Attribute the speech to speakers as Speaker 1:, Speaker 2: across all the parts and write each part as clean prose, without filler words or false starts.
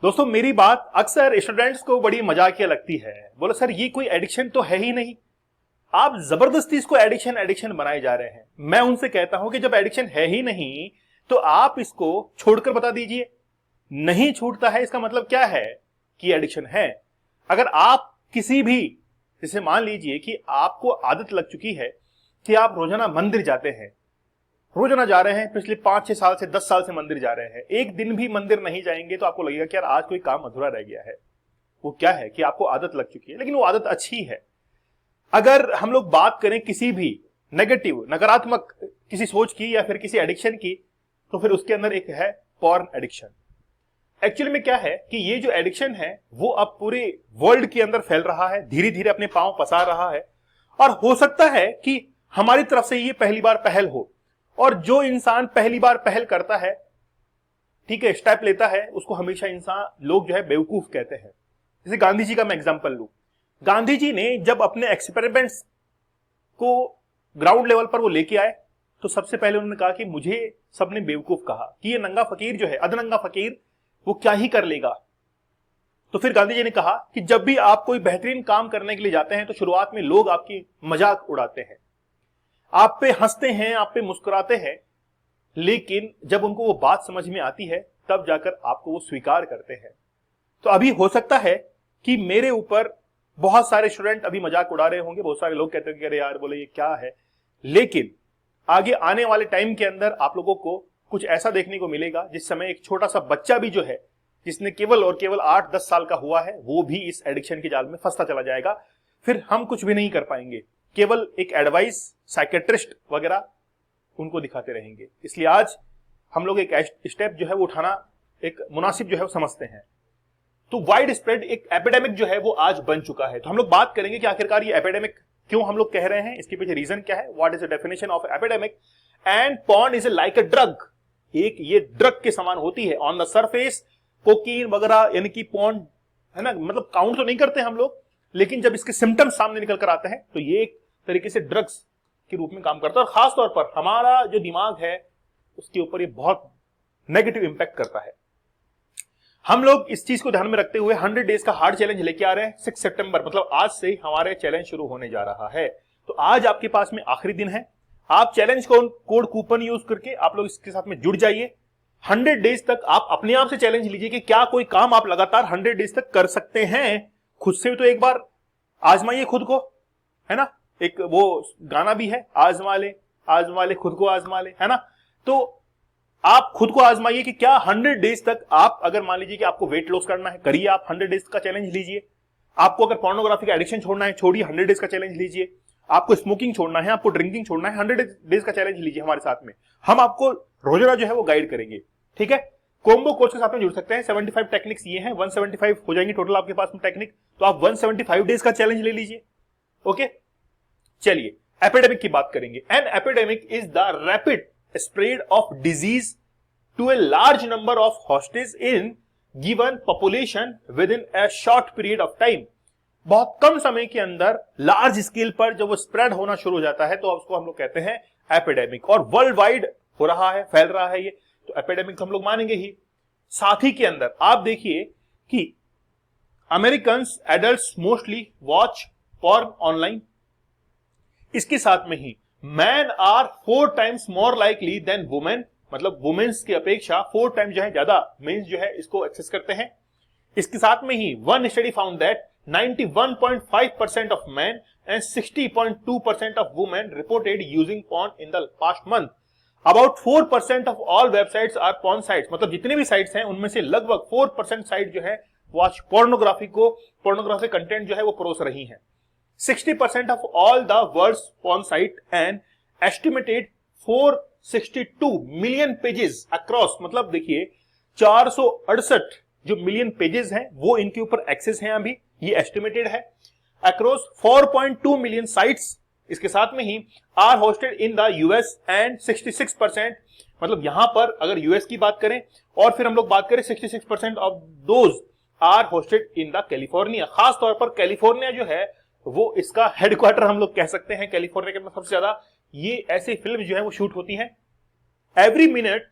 Speaker 1: दोस्तों मेरी बात अक्सर स्टूडेंट्स को बड़ी मजाकिया लगती है। बोलो सर ये कोई एडिक्शन तो है ही नहीं, आप जबरदस्ती इसको एडिक्शन एडिक्शन बनाए जा रहे हैं। मैं उनसे कहता हूं कि जब एडिक्शन है ही नहीं तो आप इसको छोड़कर बता दीजिए। नहीं छूटता है इसका मतलब क्या है कि एडिक्शन है। अगर आप किसी भी, जैसे मान लीजिए कि आपको आदत लग चुकी है कि आप रोजाना मंदिर जाते हैं, रोजाना जा रहे हैं, पिछले 5-6 साल से 10 साल से मंदिर जा रहे हैं, एक दिन भी मंदिर नहीं जाएंगे तो आपको लगेगा कि यार आज कोई काम अधूरा रह गया है। वो क्या है कि आपको आदत लग चुकी है, लेकिन वो आदत अच्छी है। अगर हम लोग बात करें किसी भी नेगेटिव, नकारात्मक किसी सोच की या फिर किसी एडिक्शन की, तो फिर उसके अंदर एक है पॉर्न एडिक्शन। एक्चुअली में क्या है कि ये जो एडिक्शन है वो अब पूरे वर्ल्ड के अंदर फैल रहा है, धीरे धीरे अपने पांव पसार रहा है। और हो सकता है कि हमारी तरफ से ये पहली बार पहल हो, और जो इंसान पहली बार पहल करता है, ठीक है, स्टेप लेता है, उसको हमेशा इंसान लोग जो है बेवकूफ कहते हैं। जैसे गांधी जी का मैं एग्जांपल लूं, गांधी जी ने जब अपने एक्सपेरिमेंट्स को ग्राउंड लेवल पर वो लेके आए तो सबसे पहले उन्होंने कहा कि मुझे सबने बेवकूफ कहा कि ये नंगा फकीर जो है, अधनंगा फकीर, वो क्या ही कर लेगा। तो फिर गांधी जी ने कहा कि जब भी आप कोई बेहतरीन काम करने के लिए जाते हैं तो शुरुआत में लोग आपकी मजाक उड़ाते हैं, आप पे हंसते हैं, आप पे मुस्कुराते हैं, लेकिन जब उनको वो बात समझ में आती है तब जाकर आपको वो स्वीकार करते हैं। तो अभी हो सकता है कि मेरे ऊपर बहुत सारे स्टूडेंट अभी मजाक उड़ा रहे होंगे, बहुत सारे लोग कहते हैं कि अरे यार बोले ये क्या है, लेकिन आगे आने वाले टाइम के अंदर आप लोगों को कुछ ऐसा देखने को मिलेगा जिस समय एक छोटा सा बच्चा भी जो है, जिसने केवल और केवल 8-10 साल का हुआ है, वो भी इस एडिक्शन के जाल में फंसता चला जाएगा। फिर हम कुछ भी नहीं कर पाएंगे, केवल एक एडवाइस साइकेट्रिस्ट वगैरह उनको दिखाते रहेंगे। इसलिए आज हम लोग एक स्टेप जो है वो उठाना एक मुनासिब जो है वो समझते हैं। तो वाइड स्प्रेड एक एपिडेमिक जो है वो आज बन चुका है। तो हम लोग बात करेंगे कि आखिरकार ये एपिडेमिक क्यों हम लोग कह रहे हैं, इसके पीछे रीजन क्या है, what is the definition of epidemic. And porn is like a drug, एक ये ड्रग के समान होती है। ऑन द सरफेस कोकीन वगैरह यानी कि पॉर्न है ना, मतलब काउंट तो नहीं करते हम लोग, लेकिन जब इसके सिम्टम्स सामने निकल कर आते हैं तो ये एक तरीके से ड्रग्स के रूप में काम करता है। और खास तौर पर हमारा जो दिमाग है उसके ऊपर ये बहुत नेगेटिव इंपैक्ट करता है। हम लोग इस चीज को ध्यान में रखते हुए 100 डेज का हार्ड चैलेंज लेके आ रहे हैं। 6 सितंबर मतलब आज से हमारे चैलेंज शुरू होने जा रहा है। तो आज आपके पास में आखिरी दिन है। आप चैलेंज कोड कूपन यूज करके आप लोग इसके साथ में जुड़ जाइए। 100 डेज तक आप अपने आप से चैलेंज लीजिए कि क्या कोई काम आप लगातार 100 डेज तक कर सकते हैं। खुद से तो एक बार आजमाइए खुद को, है ना। एक वो गाना भी है, आजमा ले खुद को आजमा ले, है ना। तो आप खुद को आजमाइए कि क्या 100 डेज तक आप, अगर मान लीजिए कि आपको वेट लॉस करना है, करिए आप 100 डेज का चैलेंज लीजिए। आपको अगर पोर्नोग्राफी का एडिक्शन छोड़ना है, छोड़िए, 100 डेज का चैलेंज लीजिए। आपको स्मोकिंग छोड़ना है, आपको ड्रिंकिंग छोड़ना है, 100 डेज का चैलेंज लीजिए हमारे साथ में। हम आपको रोजाना जो है वो गाइड करेंगे, ठीक है। कोम्बो कोर्स के साथ में जुड़ सकते हैं। 75 टेक्निक्स ये हैं, 175 हो जाएंगी टोटल आपके पास में टेक्निक। तो आप 175 डेज का चैलेंज ले लीजिए, ओके। चलिए एपिडेमिक की बात करेंगे। An epidemic is the rapid spread of disease to a large number of hostages in given population within a short period of time। बहुत कम समय के अंदर लार्ज स्केल पर जब वो स्प्रेड होना शुरू हो जाता है तो उसको हम लोग कहते हैं एपिडेमिक। और वर्ल्ड वाइड हो रहा है, फैल रहा है ये, तो एपिडेमिक हम लोग मानेंगे ही। साथ ही के अंदर आप देखिए कि Americans adults mostly watch porn online. इसके साथ में ही men are 4 times more likely than women, मतलब वुमेन्स की अपेक्षा 4 टाइम जो है ज्यादा मेंस जो है इसको एक्सेस करते हैं। इसके साथ में ही one study found that 91.5% of men and 60.2% of women reported using porn in the past month. About 4% of all websites are porn sites, मतलब जितने भी साइट्स हैं उनमें से लगभग 4% साइट जो है वो आज पोर्नोग्राफी कंटेंट जो है वो परोस रही हैं। 60% of all the world's porn site and estimated 462 million pages across, मतलब देखिए 468 जो मिलियन पेजेस हैं वो इनके ऊपर एक्सेस हैं अभी, ये एस्टिमेटेड है। Across 4.2 million sites. इसके साथ में ही are hosted in the US and 66%, मतलब यहां पर अगर यूएस की बात करें और फिर हम लोग बात करें 66% of those are hosted in the California. खास तौर पर कैलिफोर्निया जो है वो इसका हेडक्वार्टर हम लोग कह सकते हैं। कैलिफोर्निया के अंदर सबसे ज्यादा ये ऐसी फिल्म जो है वो शूट होती हैं। Every minute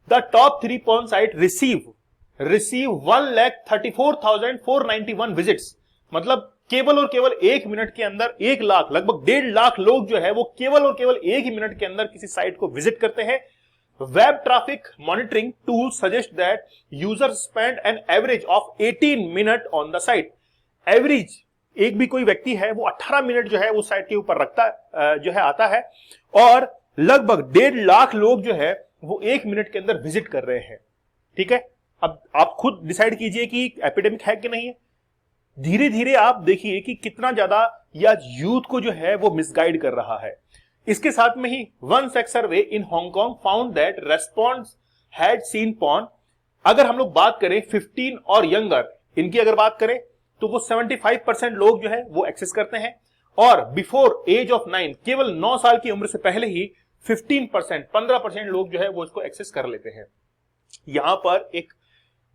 Speaker 1: the top 3 porn site receive receive 1,34,491 visits. मतलब केवल और केवल 1 मिनट के अंदर 1 लाख, लगभग 1.5 लाख लोग जो है वो केवल और केवल 1 ही मिनट के अंदर किसी साइट को विजिट करते हैं। Web traffic monitoring tool suggest that user spend an average of 18 minute on the site. Average एक भी कोई व्यक्ति है वो 18 मिनट जो है उस साइट के ऊपर रखता जो है आता है, और लगभग 1.5 लाख लोग जो है वो 1 मिनट के अंदर विजिट कर रहे हैं। ठीक है, अब आप खुद डिसाइड कीजिए कि एपिडेमिक है कि नहीं है। धीरे धीरे आप देखिए कि कितना ज्यादा या यूथ को जो है वो मिसगाइड कर रहा है। इसके साथ में ही one sex survey in Hong Kong found that response had seen porn. अगर हम लोग बात करें 15 और यंगर, इनकी अगर बात करें तो वो 75% लोग जो है वो एक्सेस करते हैं, और बिफोर एज ऑफ 9, केवल 9 साल की उम्र से पहले ही 15% लोग जो है वो इसको एक्सेस कर लेते हैं। यहां पर एक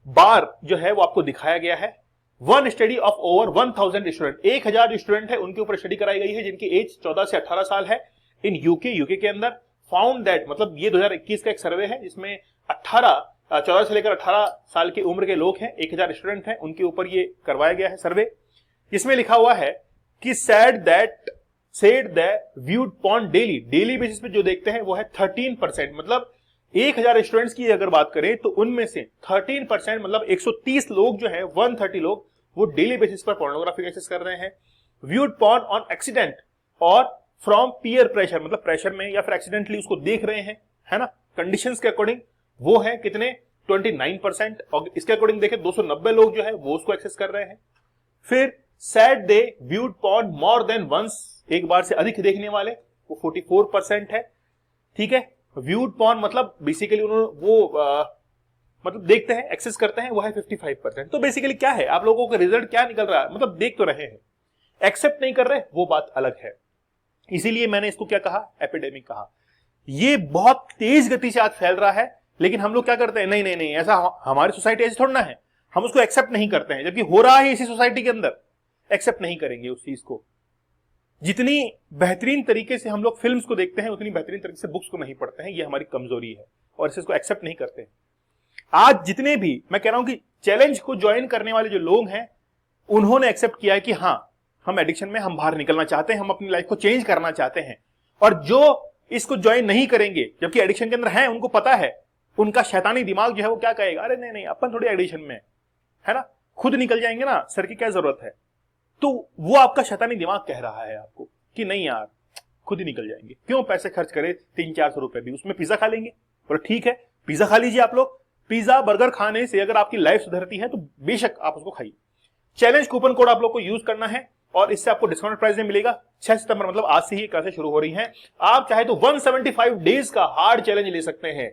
Speaker 1: बार जो है वो आपको दिखाया गया है। One study of over 1000 student, 1000 student है उनके ऊपर स्टडी कराई गई है जिनकी एज 14 से 18 साल है इन यूके के अंदर। फाउंड दैट, मतलब ये 2021 का एक सर्वे है जिसमें 14 से लेकर 18 साल की उम्र के लोग हैं, 1000 स्टूडेंट हैं, उनके ऊपर ये करवाया गया है सर्वे। इसमें लिखा हुआ है कि said that viewed porn daily basis पे जो देखते हैं वो है 13%। मतलब 1000 स्टूडेंट्स की अगर बात करें तो उनमें से 13% मतलब 130 लोग जो है 130 लोग वो डेली बेसिस पर पोर्नोग्राफी एक्सेस कर रहे हैं। व्यूड पॉर्न ऑन एक्सीडेंट और फ्रॉम पीयर प्रेशर, मतलब प्रेशर में या फिर एक्सीडेंटली उसको देख रहे हैं, है ना, कंडीशंस के अकॉर्डिंग वो है कितने 29%, और इसके अकॉर्डिंग देखें 290 लोग जो है वो उसको एक्सेस कर रहे हैं। फिर said they viewed porn more than once, एक बार से अधिक देखने वाले वो 44% है। ठीक है, व्यूड पॉर्न मतलब बेसिकली उन्होंने वो मतलब देखते हैं, एक्सेस करते हैं, वो है 55%। तो बेसिकली क्या है, आप लोगों का रिजल्ट क्या निकल रहा है, मतलब देख तो रहे हैं, एक्सेप्ट नहीं कर रहे, वो बात अलग है। इसीलिए मैंने इसको क्या कहा, एपिडेमिक कहा। ये बहुत तेज गति से आज फैल रहा है, लेकिन हम लोग क्या करते हैं, नहीं ऐसा हमारी सोसाइटी ऐसी थोड़ा ना है, हम उसको एक्सेप्ट नहीं करते हैं, जबकि हो रहा है इसी सोसाइटी के अंदर। एक्सेप्ट नहीं करेंगे उस चीज को। जितनी बेहतरीन तरीके से हम लोग फिल्म्स को देखते हैं उतनी बेहतरीन तरीके से बुक्स को नहीं पढ़ते हैं, ये हमारी कमजोरी है, और इसको एक्सेप्ट नहीं करते हैं। आज जितने भी मैं कह रहा हूं कि चैलेंज को ज्वाइन करने वाले जो लोग हैं उन्होंने एक्सेप्ट किया है कि हाँ, हम एडिक्शन में हम बाहर निकलना चाहते हैं, हम अपनी लाइफ को चेंज करना चाहते हैं। और जो इसको ज्वाइन नहीं करेंगे, जबकि एडिक्शन के अंदर हैं, उनको पता है, उनका शैतानी दिमाग जो है वो क्या कहेगा, अरे नहीं अपन थोड़ी एडिक्शन में है ना, खुद निकल जाएंगे ना, सर की क्या जरूरत है। तो वो आपका शैतानी दिमाग कह रहा है आपको कि नहीं यार, खुद ही निकल जाएंगे, क्यों पैसे खर्च करें 300-400 रुपए भी, उसमें पिज्जा खा लेंगे। और ठीक है, पिज्जा खा लीजिए आप लोग, पिज्जा बर्गर खाने से अगर आपकी लाइफ सुधरती है तो बेशक आप उसको खाइए। चैलेंज कूपन कोड आप लोग को यूज करना है और इससे आपको डिस्काउंट प्राइस में मिलेगा। 6 सितंबर मतलब आज से ही क्लासेस शुरू हो रही हैं। आप चाहे तो 175 डेज का हार्ड चैलेंज ले सकते हैं,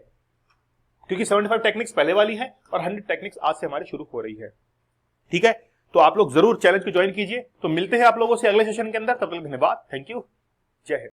Speaker 1: क्योंकि 75 टेक्निक्स पहले वाली है और 100 टेक्निक्स आज से हमारी शुरू हो रही है। ठीक है, तो आप लोग जरूर चैलेंज को ज्वाइन कीजिए। तो मिलते हैं आप लोगों से अगले सेशन के अंदर, तब तक धन्यवाद, थैंक यू, जय हिंद।